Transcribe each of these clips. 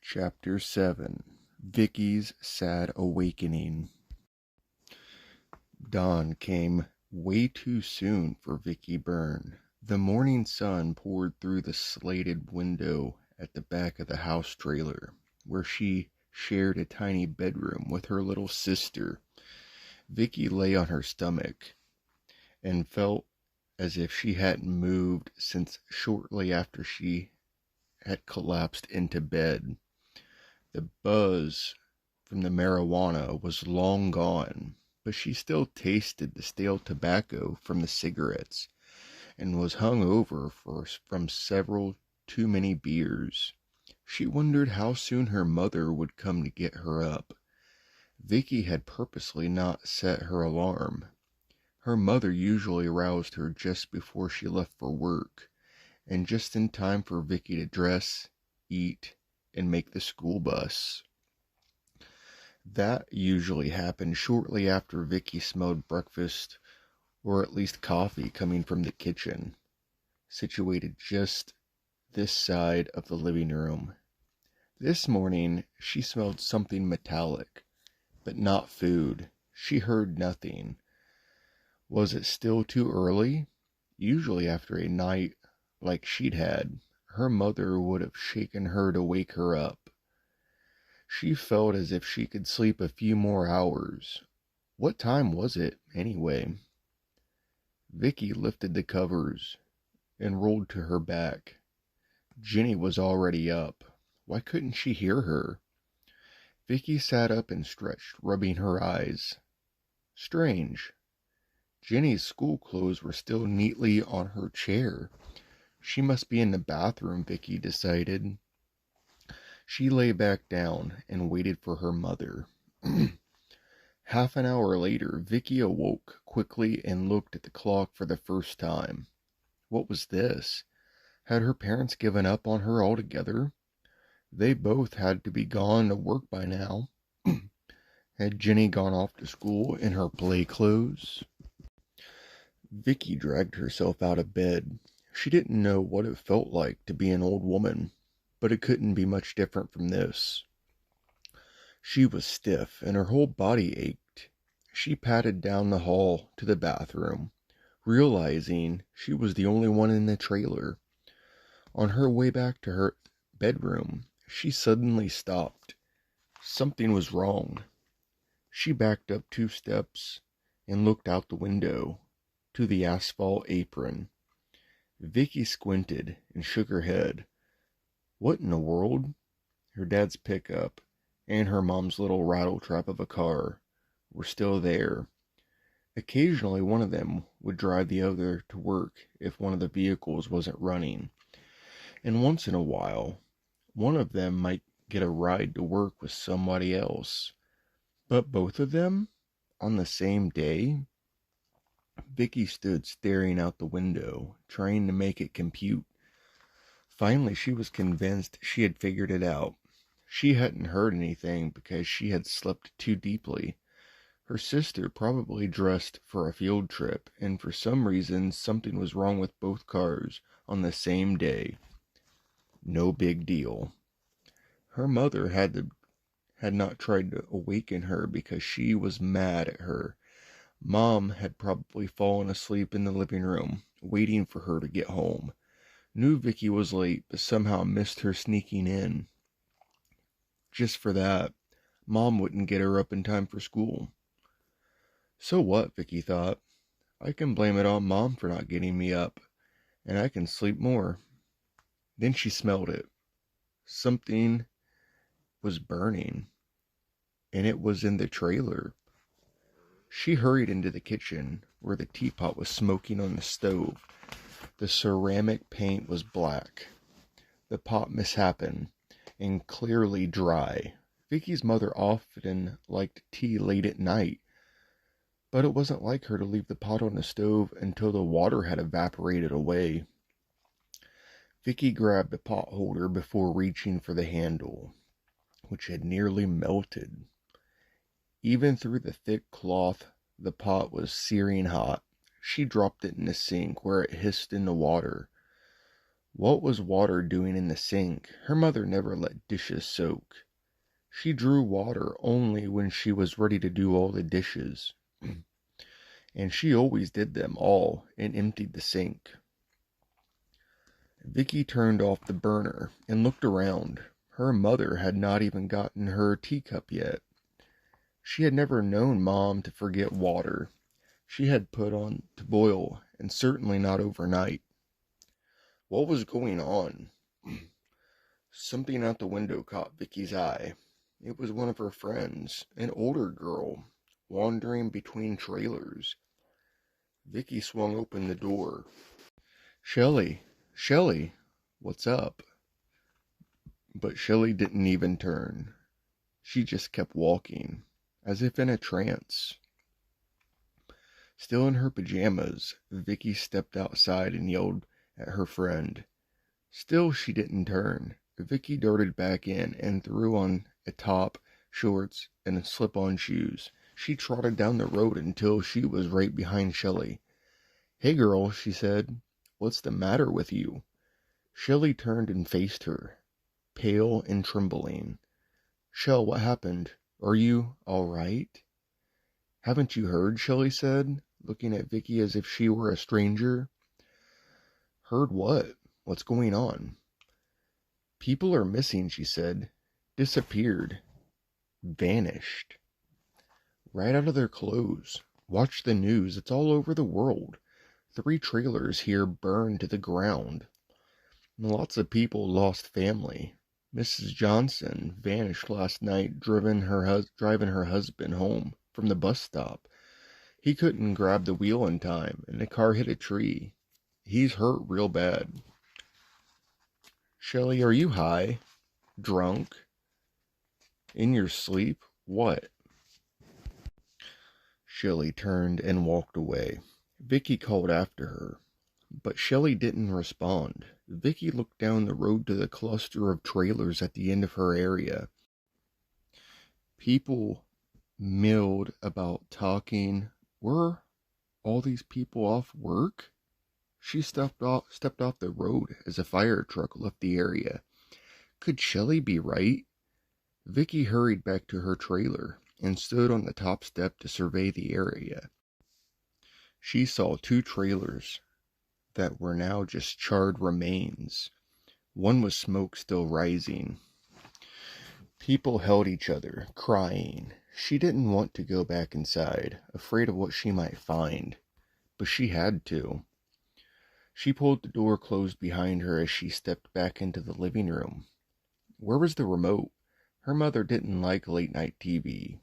Chapter 7 Vicky's Sad Awakening. Dawn came way too soon for Vicky Byrne. The morning sun poured through the slated window at the back of the house trailer, where she shared a tiny bedroom with her little sister. Vicky lay on her stomach and felt as if she hadn't moved since shortly after she had collapsed into bed. The buzz from the marijuana was long gone, but she still tasted the stale tobacco from the cigarettes and was hung over from several too many beers. She wondered how soon her mother would come to get her up. Vicky had purposely not set her alarm. Her mother usually roused her just before she left for work, and just in time for Vicky to dress, eat, and make the school bus. That usually happened shortly after Vicky smelled breakfast, or at least coffee, coming from the kitchen, situated just this side of the living room. This morning, she smelled something metallic, but not food. She heard nothing. Was it still too early? Usually after a night like she'd had, her mother would have shaken her to wake her up. She felt as if she could sleep a few more hours. What time was it, anyway? Vicky lifted the covers and rolled to her back. Jenny was already up. Why couldn't she hear her? Vicky sat up and stretched, rubbing her eyes. Strange. Jenny's school clothes were still neatly on her chair. She must be in the bathroom, Vicky decided. She lay back down and waited for her mother. Half an hour later, Vicky awoke quickly and looked at the clock for the first time. What was this? Had her parents given up on her altogether? They both had to be gone to work by now. Had Jenny gone off to school in her play clothes? Vicky dragged herself out of bed. She didn't know what it felt like to be an old woman, but it couldn't be much different from this. She was stiff, and her whole body ached. She padded down the hall to the bathroom, realizing she was the only one in the trailer. On her way back to her bedroom, she suddenly stopped. Something was wrong. She backed up 2 steps and looked out the window to the asphalt apron. Vicky squinted and shook her head. What in the world? Her dad's pickup and her mom's little rattletrap of a car were still there. Occasionally one of them would drive the other to work if one of the vehicles wasn't running. And once in a while, one of them might get a ride to work with somebody else. But both of them? On the same day? Vicky stood staring out the window, trying to make it compute. Finally, she was convinced she had figured it out. She hadn't heard anything because she had slept too deeply. Her sister probably dressed for a field trip, and for some reason something was wrong with both cars on the same day. No big deal. Her mother had not tried to awaken her because she was mad at her. Mom had probably fallen asleep in the living room, waiting for her to get home. Knew Vicky was late, but somehow missed her sneaking in. Just for that, Mom wouldn't get her up in time for school. So what, Vicky thought. I can blame it on Mom for not getting me up, and I can sleep more. Then she smelled it. Something was burning, and it was in the trailer. She hurried into the kitchen, where the teapot was smoking on the stove. The ceramic paint was black. The pot misshapen, and clearly dry. Vicky's mother often liked tea late at night, but it wasn't like her to leave the pot on the stove until the water had evaporated away. Vicky grabbed the pot holder before reaching for the handle, which had nearly melted. Even through the thick cloth, the pot was searing hot. She dropped it in the sink, where it hissed in the water. What was water doing in the sink? Her mother never let dishes soak. She drew water only when she was ready to do all the dishes. And she always did them all and emptied the sink. Vicki turned off the burner and looked around. Her mother had not even gotten her teacup yet. She had never known Mom to forget water. She had put on to boil, and certainly not overnight. What was going on? Something out the window caught Vicky's eye. It was one of her friends, an older girl, wandering between trailers. Vicky swung open the door. Shelley, what's up? But Shelley didn't even turn. She just kept walking, as if in a trance. Still in her pajamas, Vicky stepped outside and yelled at her friend. Still she didn't turn. Vicky darted back in and threw on a top, shorts, and slip-on shoes. She trotted down the road until she was right behind Shelley. "Hey girl," she said. "What's the matter with you?" Shelley turned and faced her, pale and trembling. "Shell, what happened? Are you all right?" "Haven't you heard?" Shelley said, looking at Vicky as if she were a stranger. "Heard what? What's going on?" "People are missing," she said. "Disappeared. Vanished. Right out of their clothes. Watch the news. It's all over the world. 3 trailers here burned to the ground. Lots of people lost family. Mrs. Johnson vanished last night driving her husband home from the bus stop. He couldn't grab the wheel in time, and the car hit a tree. He's hurt real bad." "Shelley, are you high? Drunk? In your sleep? What?" Shelley turned and walked away. Vicky called after her, but Shelley didn't respond. Vicky looked down the road to the cluster of trailers at the end of her area. People milled about talking. Were all these people off work? She stepped off the road as a fire truck left the area. Could Shelley be right? Vicky hurried back to her trailer and stood on the top step to survey the area. She saw 2 trailers that were now just charred remains. One was smoke still rising. People held each other, crying. She didn't want to go back inside, afraid of what she might find, but she had to. She pulled the door closed behind her as she stepped back into the living room. Where was the remote? Her mother didn't like late-night TV.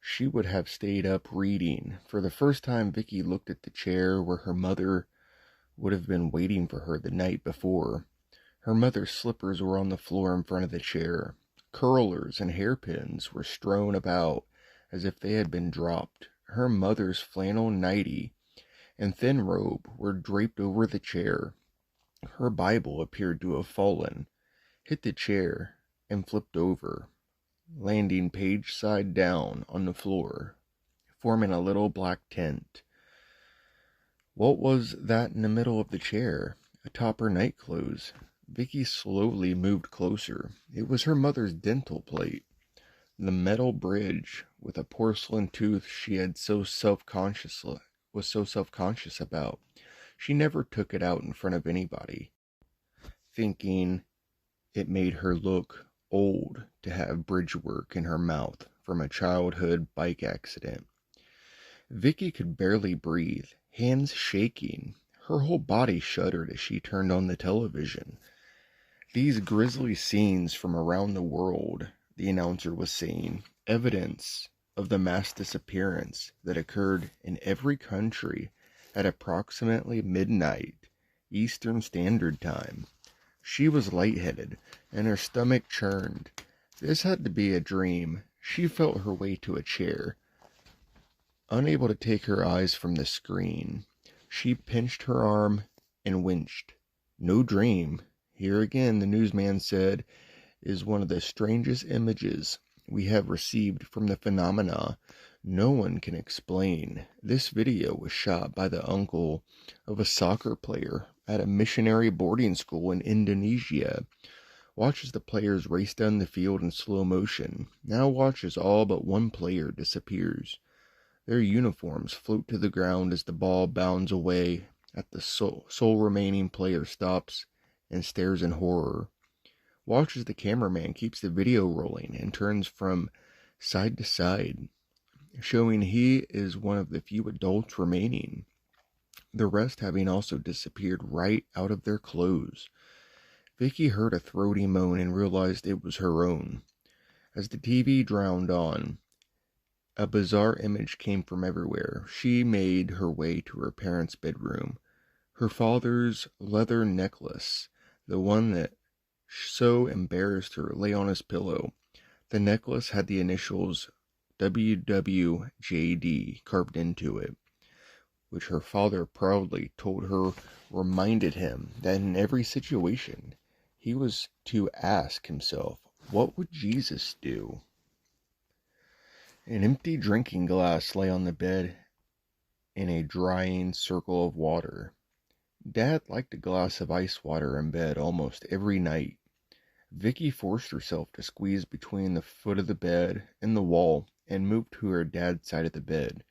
She would have stayed up reading. For the first time, Vicky looked at the chair where her mother would have been waiting for her the night before. Her mother's slippers were on the floor in front of the chair. Curlers and hairpins were strewn about as if they had been dropped. Her mother's flannel nightie and thin robe were draped over the chair. Her Bible appeared to have fallen, hit the chair, and flipped over, landing page side down on the floor, forming a little black tent. What was that in the middle of the chair? Atop her nightclothes. Vicky slowly moved closer. It was her mother's dental plate, the metal bridge with a porcelain tooth she had was so self-conscious about. She never took it out in front of anybody, thinking it made her look old to have bridge work in her mouth from a childhood bike accident. Vicky could barely breathe, hands shaking. Her whole body shuddered as she turned on the television. "These grisly scenes from around the world," the announcer was saying, "evidence of the mass disappearance that occurred in every country at approximately midnight Eastern Standard Time." She was lightheaded, and her stomach churned. This had to be a dream. She felt her way to a chair, unable to take her eyes from the screen. She pinched her arm and winched. No dream. Here again, the newsman said, is one of the strangest images we have received from the phenomena no one can explain. This video was shot by the uncle of a soccer player at a missionary boarding school in Indonesia. Watch as the players race down the field in slow motion. Now watch as all but one player disappears. Their uniforms float to the ground as the ball bounds away. At the sole remaining player stops and stares in horror. Watch as the cameraman keeps the video rolling and turns from side to side, showing he is one of the few adults remaining, the rest having also disappeared right out of their clothes. Vicki heard a throaty moan and realized it was her own. As the TV drowned on, a bizarre image came from everywhere. She made her way to her parents' bedroom. Her father's leather necklace, the one that so embarrassed her, lay on his pillow. The necklace had the initials WWJD carved into it, which her father proudly told her reminded him that in every situation he was to ask himself, what would Jesus do? An empty drinking glass lay on the bed in a drying circle of water. Dad liked a glass of ice water in bed almost every night. Vicki forced herself to squeeze between the foot of the bed and the wall and moved to her dad's side of the bed.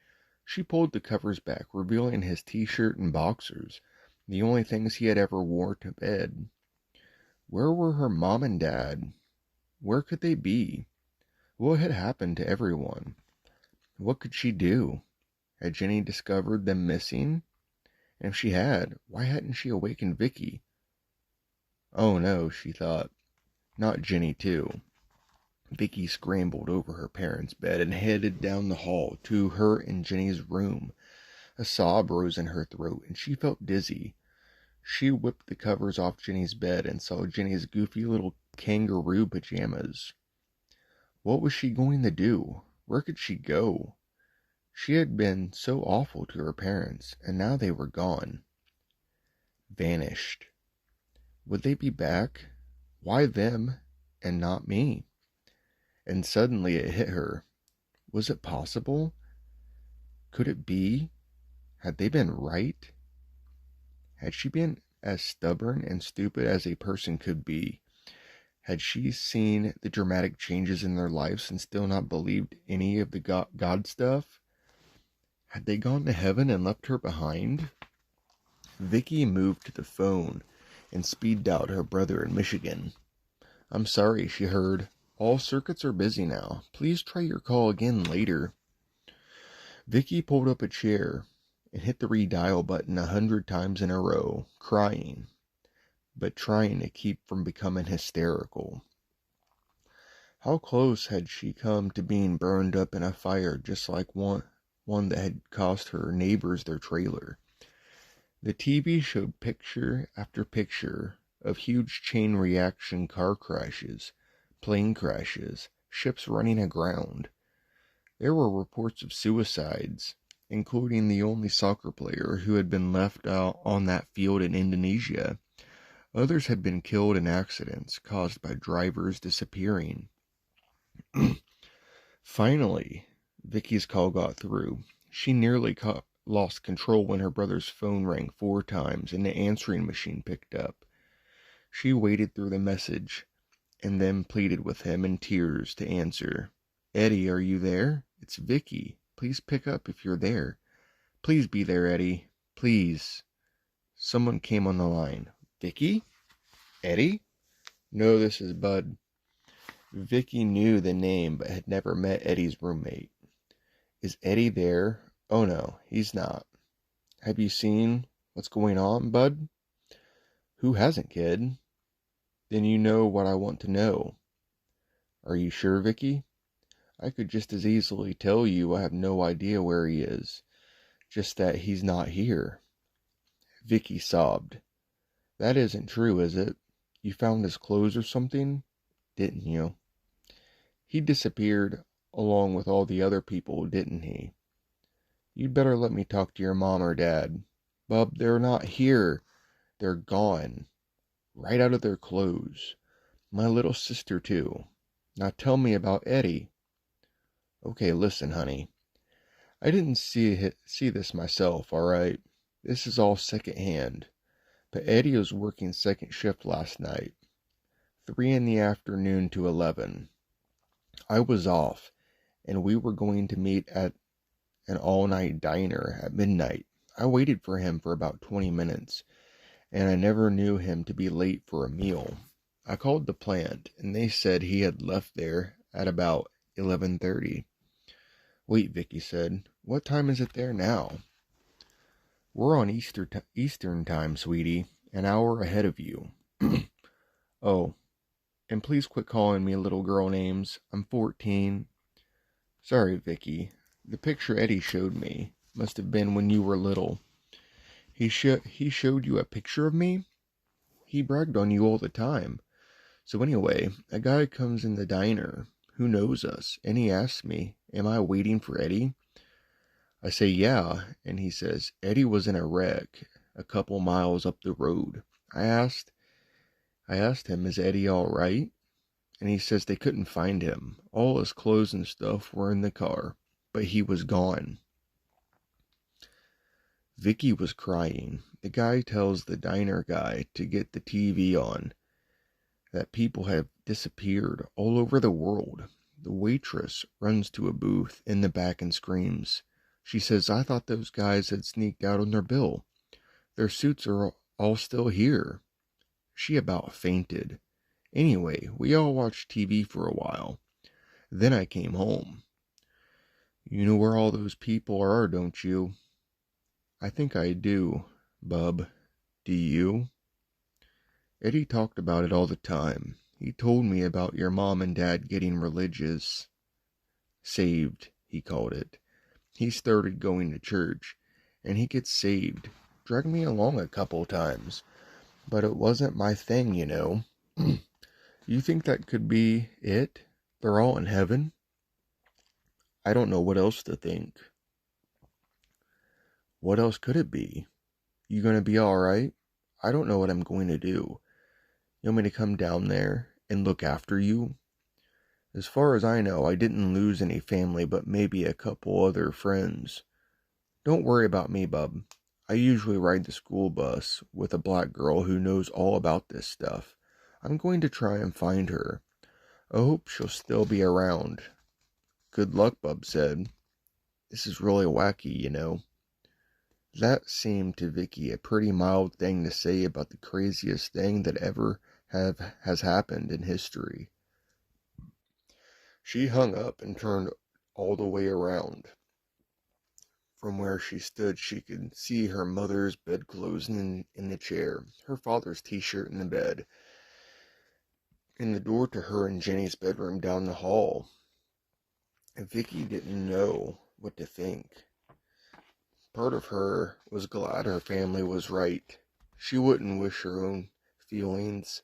She pulled the covers back, revealing his t-shirt and boxers, the only things he had ever worn to bed. Where were her mom and dad? Where could they be? What had happened to everyone? What could she do? Had Jenny discovered them missing? And if she had, why hadn't she awakened Vicki? Oh no, she thought. Not Jenny too. Vicki scrambled over her parents' bed and headed down the hall to her and Jenny's room. A sob rose in her throat, and she felt dizzy. She whipped the covers off Jenny's bed and saw Jenny's goofy little kangaroo pajamas. What was she going to do? Where could she go? She had been so awful to her parents, and now they were gone. Vanished. Would they be back? Why them, and not me? And suddenly it hit her. Was it possible? Could it be? Had they been right? Had she been as stubborn and stupid as a person could be? Had she seen the dramatic changes in their lives and still not believed any of the God stuff? Had they gone to heaven and left her behind? Vicki moved to the phone and speed dialed her brother in Michigan. I'm sorry, she heard. All circuits are busy now. Please try your call again later. Vicki pulled up a chair and hit the redial button 100 times in a row, crying, but trying to keep from becoming hysterical. How close had she come to being burned up in a fire just like one that had cost her neighbors their trailer? The TV showed picture after picture of huge chain reaction car crashes, plane crashes, ships running aground. There were reports of suicides, including the only soccer player who had been left out on that field in Indonesia. Others had been killed in accidents caused by drivers disappearing. Finally, Vicki's call got through. She nearly lost control when her brother's phone rang 4 times and the answering machine picked up. She waded through the message and then pleaded with him in tears to answer. Eddie, are you there? It's Vicki. Please pick up if you're there. Please be there, Eddie. Please. Someone came on the line. Vicki? Eddie? No, this is Bud. Vicki knew the name but had never met Eddie's roommate. Is Eddie there? Oh no, he's not. Have you seen what's going on, Bud? Who hasn't, kid? Then you know what I want to know. Are you sure, Vicki? I could just as easily tell you I have no idea where he is, just that he's not here. Vicki sobbed. That isn't true, is it? You found his clothes or something? Didn't you? He disappeared along with all the other people, didn't he? You'd better let me talk to your mom or dad. Bub, they're not here. They're gone. Right out of their clothes. My little sister, too. Now tell me about Eddie. Okay, listen, honey. I didn't see this myself, all right? This is all secondhand. But Eddie was working second shift last night, 3 in the afternoon to 11. I was off, and we were going to meet at an all-night diner at midnight. I waited for him for about 20 minutes, and I never knew him to be late for a meal. I called the plant, and they said he had left there at about 11:30. Wait, Vicki said. What time is it there now? We're on Eastern time, sweetie. An hour ahead of you. Oh, and please quit calling me little girl names. I'm 14. Sorry, Vicki. The picture Eddie showed me must have been when you were little. He showed you a picture of me? He bragged on you all the time. So anyway, a guy comes in the diner who knows us, and he asks me, am I waiting for Eddie? I say, yeah, and he says, Eddie was in a wreck a couple miles up the road. I asked him, is Eddie all right? And he says they couldn't find him. All his clothes and stuff were in the car, but he was gone. Vicki was crying. The guy tells the diner guy to get the TV on, that people have disappeared all over the world. The waitress runs to a booth in the back and screams. She says, I thought those guys had sneaked out on their bill. Their suits are all still here. She about fainted. Anyway, we all watched TV for a while. Then I came home. You know where all those people are, don't you? I think I do, bub. Do you? Eddie talked about it all the time. He told me about your mom and dad getting religious. Saved, he called it. He started going to church, and he gets saved. Dragged me along a couple times. But it wasn't my thing, you know. You think that could be it? They're all in heaven? I don't know what else to think. What else could it be? You gonna be alright? I don't know what I'm going to do. You want me to come down there and look after you? As far as I know, I didn't lose any family but maybe a couple other friends. Don't worry about me, bub. I usually ride the school bus with a black girl who knows all about this stuff. I'm going to try and find her. I hope she'll still be around. Good luck, bub said. This is really wacky, you know. That seemed to Vicki a pretty mild thing to say about the craziest thing that ever has happened in history. She hung up and turned all the way around. From where she stood, she could see her mother's bedclothes in the chair, her father's t-shirt in the bed, and the door to her and Jenny's bedroom down the hall. Vicki didn't know what to think. Part of her was glad her family was right. She wouldn't wish her own feelings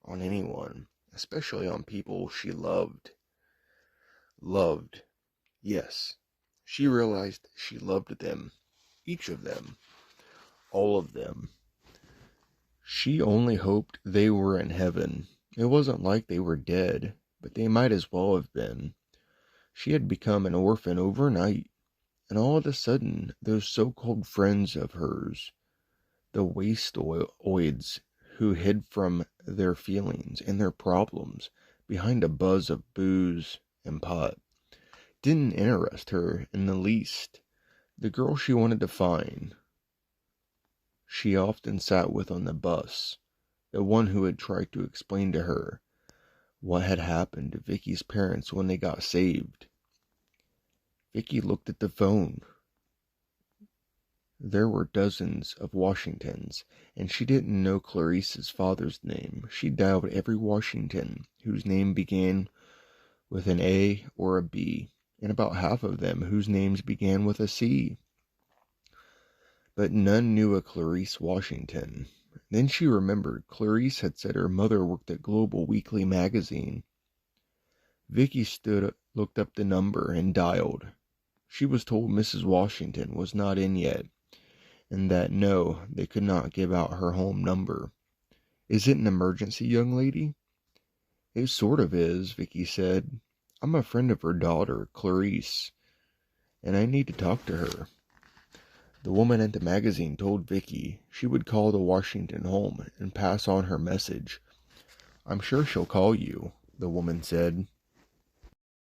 on anyone, especially on people she loved. Loved. Yes. She realized she loved them. Each of them. All of them. She only hoped they were in heaven. It wasn't like they were dead, but they might as well have been. She had become an orphan overnight. And all of a sudden, those so-called friends of hers, the wastoids who hid from their feelings and their problems behind a buzz of booze and pot, didn't interest her in the least. The girl she wanted to find, she often sat with on the bus, the one who had tried to explain to her what had happened to Vicki's parents when they got saved. Vicki looked at the phone. There were dozens of Washingtons, and she didn't know Clarice's father's name. She dialed every Washington whose name began with an A or a B, and about half of them whose names began with a C. But none knew a Clarice Washington. Then she remembered Clarice had said her mother worked at Global Weekly magazine. Vicki looked up the number, and dialed. She was told Mrs. Washington was not in yet, and that no, they could not give out her home number. Is it an emergency, young lady? It sort of is, Vicki said. I'm a friend of her daughter, Clarice, and I need to talk to her. The woman at the magazine told Vicki she would call the Washington home and pass on her message. "I'm sure she'll call you," the woman said.